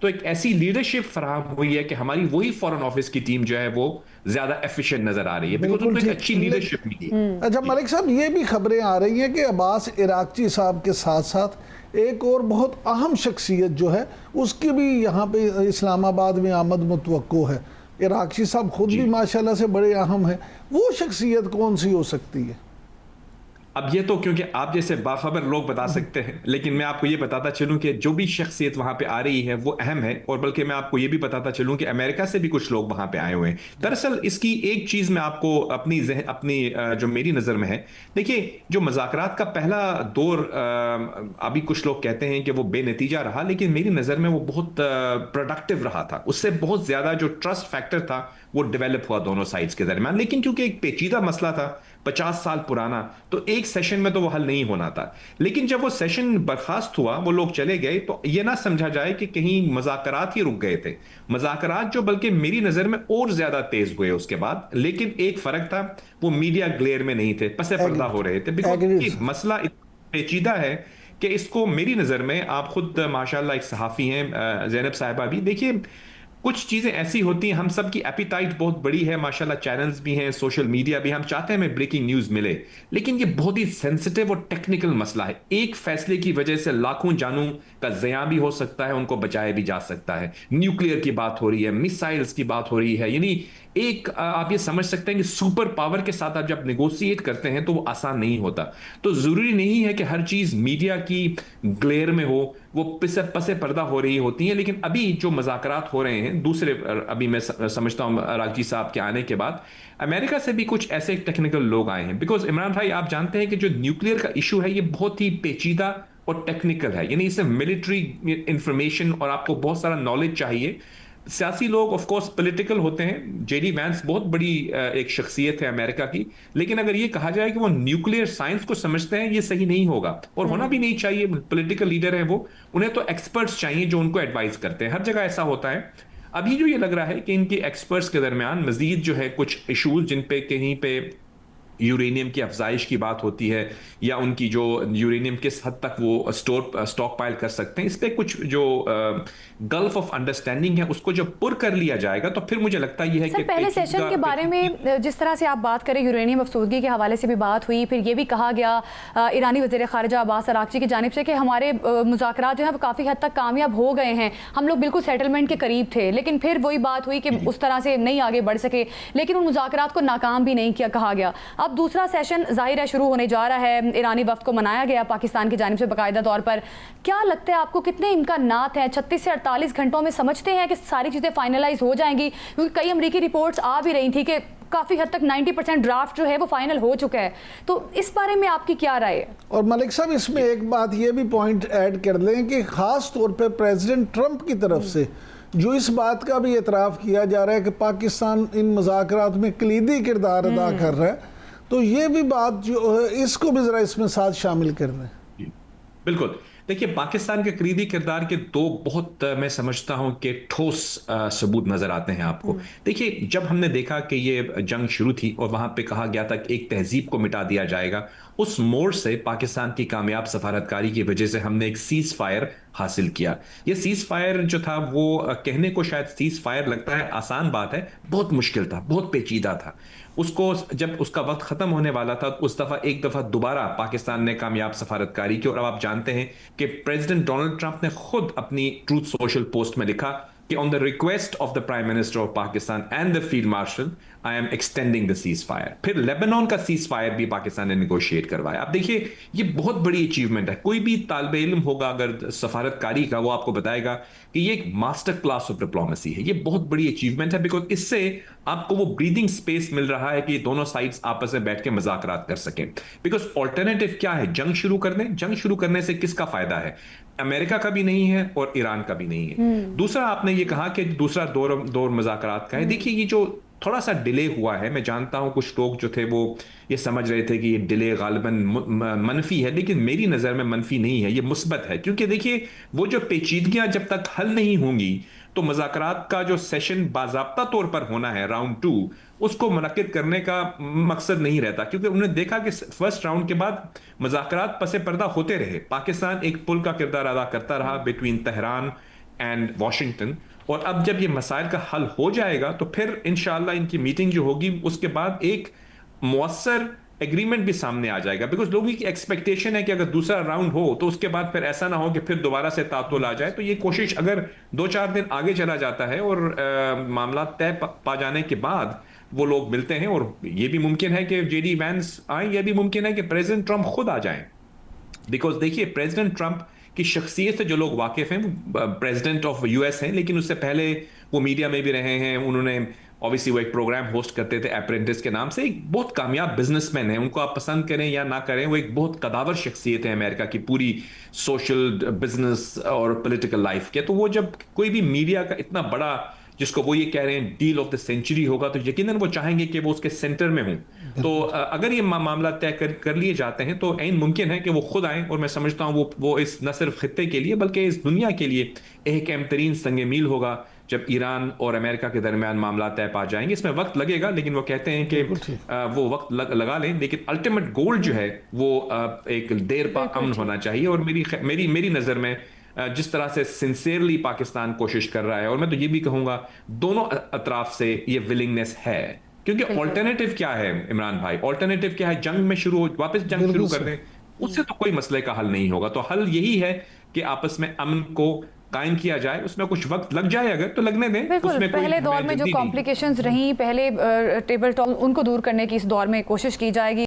تو ایک ایسی لیڈرشپ فراہم ہوئی ہے کہ ہماری وہی فورن آفس کی ٹیم جو ہے وہ زیادہ ایفیشنٹ نظر آ رہی ہے، بیکاز ان کو ایک اچھی لیڈرشپ ملی ہے۔ اچھا ملک صاحب، یہ بھی خبریں آ رہی ہیں کہ عباس عراقچی صاحب کے ساتھ ساتھ ایک اور بہت اہم شخصیت جو ہے اس کی بھی یہاں پہ اسلام آباد میں آمد متوقع ہے۔ عراقچی صاحب خود بھی ماشاءاللہ سے بڑے اہم ہیں، وہ شخصیت کون سی ہو سکتی ہے؟ اب یہ تو کیونکہ آپ جیسے باخبر لوگ بتا سکتے ہیں، لیکن میں آپ کو یہ بتاتا چلوں کہ جو بھی شخصیت وہاں پہ آ رہی ہے وہ اہم ہے، اور بلکہ میں آپ کو یہ بھی بتاتا چلوں کہ امریکہ سے بھی کچھ لوگ وہاں پہ آئے ہوئے ہیں۔ دراصل اس کی ایک چیز میں آپ کو اپنی جو میری نظر میں ہے، دیکھیے جو مذاکرات کا پہلا دور ابھی کچھ لوگ کہتے ہیں کہ وہ بے نتیجہ رہا، لیکن میری نظر میں وہ بہت پروڈکٹیو رہا تھا، اس سے بہت زیادہ جو ٹرسٹ فیکٹر تھا وہ ڈیولپ ہوا دونوں سائڈز کے درمیان۔ لیکن کیونکہ ایک پیچیدہ مسئلہ تھا 50 سال پرانا، تو ایک سیشن میں تو وہ حل نہیں ہونا تھا۔ لیکن جب وہ سیشن برخاست ہوا، وہ لوگ چلے گئے، تو یہ نہ سمجھا جائے کہ کہیں مذاکرات ہی رک گئے تھے، مذاکرات جو بلکہ میری نظر میں اور زیادہ تیز ہوئے اس کے بعد۔ لیکن ایک فرق تھا، وہ میڈیا گلیئر میں نہیں تھے، پس پردہ ہو رہے تھے، بیکاز مسئلہ اتنا پیچیدہ ہے کہ اس کو میری نظر میں، آپ خود ماشاءاللہ ایک صحافی ہیں زینب صاحبہ بھی، دیکھیے کچھ چیزیں ایسی ہوتی ہیں، ہم سب کی ایپیٹائٹ بہت بڑی ہے ماشاءاللہ، چینلز بھی ہیں، سوشل میڈیا بھی، ہم چاہتے ہیں ہمیں بریکنگ نیوز ملے، لیکن یہ بہت ہی سینسٹیو اور ٹیکنیکل مسئلہ ہے۔ ایک فیصلے کی وجہ سے لاکھوں جانوں کا ضیاع بھی ہو سکتا ہے، ان کو بچایا بھی جا سکتا ہے۔ نیوکلیئر کی بات ہو رہی ہے، میسائلز کی بات ہو رہی ہے، یعنی ایک آپ یہ سمجھ سکتے ہیں کہ سپر پاور کے ساتھ آپ جب نیگوسیٹ کرتے ہیں تو وہ آسان نہیں ہوتا۔ تو ضروری نہیں ہے کہ ہر چیز میڈیا کی گلیئر میں ہو، وہ پس پردہ ہو رہی ہوتی ہیں۔ لیکن ابھی جو مذاکرات ہو رہے ہیں دوسرے، ابھی میں سمجھتا ہوں عراقچی صاحب کے آنے کے بعد امریکہ سے بھی کچھ ایسے ٹیکنیکل لوگ آئے ہیں، بیکاز عمران بھائی آپ جانتے ہیں کہ جو نیوکلیئر کا ایشو ہے یہ بہت ہی پیچیدہ اور ٹیکنیکل ہے، یعنی اسے ملٹری انفارمیشن اور آپ کو بہت سارا نالج چاہیے۔ سیاسی لوگ آف کورس پولیٹیکل ہوتے ہیں، جے ڈی وینس بہت بڑی ایک شخصیت ہے امریکہ کی، لیکن اگر یہ کہا جائے کہ وہ نیوکلیئر سائنس کو سمجھتے ہیں، یہ صحیح نہیں ہوگا، اور ہونا بھی نہیں چاہیے۔ پولیٹیکل لیڈر ہیں وہ، انہیں تو ایکسپرٹس چاہیے جو ان کو ایڈوائز کرتے ہیں، ہر جگہ ایسا ہوتا ہے۔ ابھی جو یہ لگ رہا ہے کہ ان کے ایکسپرٹس کے درمیان مزید جو ہے کچھ ایشوز جن پہ کہیں پہ یورینیم کی افزائش کی بات ہوتی ہے، یا ان کی جو یورینیم کس حد تک وہ سٹاک پائل کر سکتے ہیں، اس پہ کچھ جو گلف آف انڈرسٹینڈنگ ہے اس کو جب پر کر لیا جائے گا تو پھر مجھے لگتا ہے یہ ہے کہ پہلے سیشن کے بارے میں جس طرح سے آپ بات کریں، یورینیم افسودگی کے حوالے سے بھی بات ہوئی، پھر یہ بھی کہا گیا ایرانی وزیر خارجہ عباس عراقچی کی جانب سے کہ ہمارے مذاکرات جو ہیں وہ کافی حد تک کامیاب ہو گئے ہیں، ہم لوگ بالکل سیٹلمنٹ کے قریب تھے، لیکن پھر وہی بات ہوئی کہ اس طرح سے نہیں آگے بڑھ سکے، لیکن ان مذاکرات کو ناکام بھی نہیں کیا کہا گیا۔ اب دوسرا سیشن ظاہر ہے شروع ہونے جا رہا ہے، ایرانی وفد کو منایا گیا پاکستان کی جانب سے باقاعدہ طور پر، کیا لگتا ہے آپ کو کتنے امکانات ہیں 36 سے 48 گھنٹوں میں سمجھتے ہیں کہ ساری چیزیں فائنلائز ہو جائیں گی؟ کیونکہ کئی امریکی رپورٹس آ بھی رہی تھی کہ کافی حد تک 90% ڈرافٹ جو ہے وہ فائنل ہو چکا ہے، تو اس بارے میں آپ کی کیا رائے ہے؟ اور ملک صاحب اس میں ایک بات یہ بھی پوائنٹ ایڈ کر لیں کہ خاص طور پہ پریزیڈنٹ ٹرمپ کی طرف سے جو اس بات کا بھی اعتراف کیا جا رہا ہے کہ پاکستان ان مذاکرات میں کلیدی کردار ادا کر رہا ہے، تو یہ بھی بات جو ہے اس کو بھی ذرا اس میں ساتھ شامل کر دیں۔ بالکل، دیکھیے پاکستان کے کلیدی کردار کے دو بہت میں سمجھتا ہوں کہ ٹھوس ثبوت نظر آتے ہیں آپ کو۔ دیکھیے جب ہم نے دیکھا کہ یہ جنگ شروع تھی اور وہاں پہ کہا گیا تھا کہ ایک تہذیب کو مٹا دیا جائے گا، اس موڑ سے پاکستان کی کامیاب سفارتکاری کی وجہ سے ہم نے ایک سیز فائر حاصل کیا۔ یہ سیز فائر جو تھا وہ کہنے کو شاید سیز فائر لگتا ہے آسان بات ہے، بہت مشکل تھا، بہت پیچیدہ تھا۔ اس کو جب اس کا وقت ختم ہونے والا تھا اس دفعہ ایک دفعہ دوبارہ پاکستان نے کامیاب سفارتکاری کی، اور اب آپ جانتے ہیں کہ پریزیڈنٹ ڈونلڈ ٹرمپ نے خود اپنی ٹروتھ سوشل پوسٹ میں لکھا کہ on the request of the prime minister of Pakistan and the field marshal I am extending the ceasefire. پھر لیبنان کا سیز فائر بھی پاکستان نے نیگوشیٹ کروایا۔ اب دیکھیے یہ بہت بڑی اچیومنٹ ہے، کوئی بھی طالب علم ہوگا اگر سفارتکاری کا وہ آپ کو بتائے گا کہ یہ ایک ماسٹر کلاس آف ڈپلومیسی ہے، یہ بہت بڑی اچیومنٹ ہے، بیکاز اس سے آپ کو وہ بریدنگ سپیس مل رہا ہے کہ دونوں سائڈز آپس میں بیٹھ کے مذاکرات کر سکیں۔ بیکاز آلٹرنیٹو کیا ہے، جنگ شروع کر دیں، جنگ شروع کرنے سے کس کا فائدہ ہے؟ امریکہ کا بھی نہیں ہے اور ایران کا بھی نہیں ہے۔ دوسرا آپ نے یہ کہا کہ دوسرا دور مذاکرات کا ہے، دیکھیے یہ جو تھوڑا سا ڈیلے ہوا ہے، میں جانتا ہوں کچھ لوگ جو تھے وہ یہ سمجھ رہے تھے کہ یہ ڈیلے غالباً منفی ہے، لیکن میری نظر میں منفی نہیں ہے، یہ مثبت ہے، کیونکہ دیکھیے وہ جو پیچیدگیاں جب تک حل نہیں ہوں گی تو مذاکرات کا جو سیشن باضابطہ طور پر ہونا ہے راؤنڈ 2 اس کو منعقد کرنے کا مقصد نہیں رہتا، کیونکہ انہوں نے دیکھا کہ فرسٹ راؤنڈ کے بعد مذاکرات پس پردہ ہوتے رہے، پاکستان ایک پل کا کردار ادا کرتا رہا بٹوین تہران اینڈ واشنگٹن. اور اب جب یہ مسائل کا حل ہو جائے گا تو پھر انشاءاللہ ان کی میٹنگ جو ہوگی اس کے بعد ایک مؤثر ایگریمنٹ بھی سامنے آ جائے گا. بیکاز لوگوں کی ایکسپیکٹیشن ہے کہ اگر دوسرا راؤنڈ ہو تو اس کے بعد پھر ایسا نہ ہو کہ پھر دوبارہ سے تعطل آ جائے. تو یہ کوشش اگر 2-4 دن آگے چلا جاتا ہے اور معاملات طے پا جانے کے بعد وہ لوگ ملتے ہیں, اور یہ بھی ممکن ہے کہ جے ڈی وینس آئیں, یہ بھی ممکن ہے کہ پریزیڈنٹ ٹرمپ خود آ جائیں. بیکاز دیکھیے پریزیڈنٹ ٹرمپ کی شخصیت سے جو لوگ واقف ہیں وہ پریزیڈنٹ آف یو ایس ہیں, لیکن اس سے پہلے وہ میڈیا میں بھی رہے ہیں. انہوں نے obviously وہ ایک پروگرام ہوسٹ کرتے تھے اپرینٹس کے نام سے. ایک بہت کامیاب بزنس مین ہیں, ان کو آپ پسند کریں یا نہ کریں, وہ ایک بہت قداور شخصیت ہے امریکہ کی پوری سوشل بزنس اور پولیٹیکل لائف کے. تو وہ جب کوئی بھی میڈیا کا اتنا بڑا جس کو وہ یہ کہہ رہے ہیں ڈیل آف دا سینچری ہوگا تو یقیناً وہ چاہیں گے کہ وہ اس کے سینٹر میں ہوں. تو اگر یہ معاملہ طے کر لیے جاتے ہیں تو عین ممکن ہے کہ وہ خود آئیں, اور میں سمجھتا ہوں وہ اس نہ صرف خطے کے لیے بلکہ اس دنیا کے لیے ایک اہم ترین سنگ میل ہوگا جب ایران اور امریکہ کے درمیان معاملات طے پا جائیں گے. اس میں وقت لگے گا, لیکن وہ کہتے ہیں کہ وہ وقت لگا لیں, لیکن الٹیمیٹ گول جو ہے وہ ایک دیر پا امن ہونا چاہیے. اور میری نظر میں جس طرح سے سنسیئرلی پاکستان کوشش کر رہا ہے, اور میں تو یہ بھی کہوں گا دونوں اطراف سے یہ ولنگنس ہے, کیونکہ آلٹرنیٹو کیا ہے عمران بھائی, آلٹرنیٹو کیا ہے, جنگ میں واپس جنگ شروع کر دیں, اس سے تو کوئی مسئلے کا حل نہیں ہوگا. تو حل یہی ہے کہ آپس میں امن کو قائم کیا جائے. اس میں کچھ وقت لگ جائے اگر تو لگنے دیں. بالکل, پہلے دور میں جو کمپلیکیشنز رہیں, پہلے ٹیبل ٹاک, ان کو دور کرنے کی اس دور میں کوشش کی جائے گی.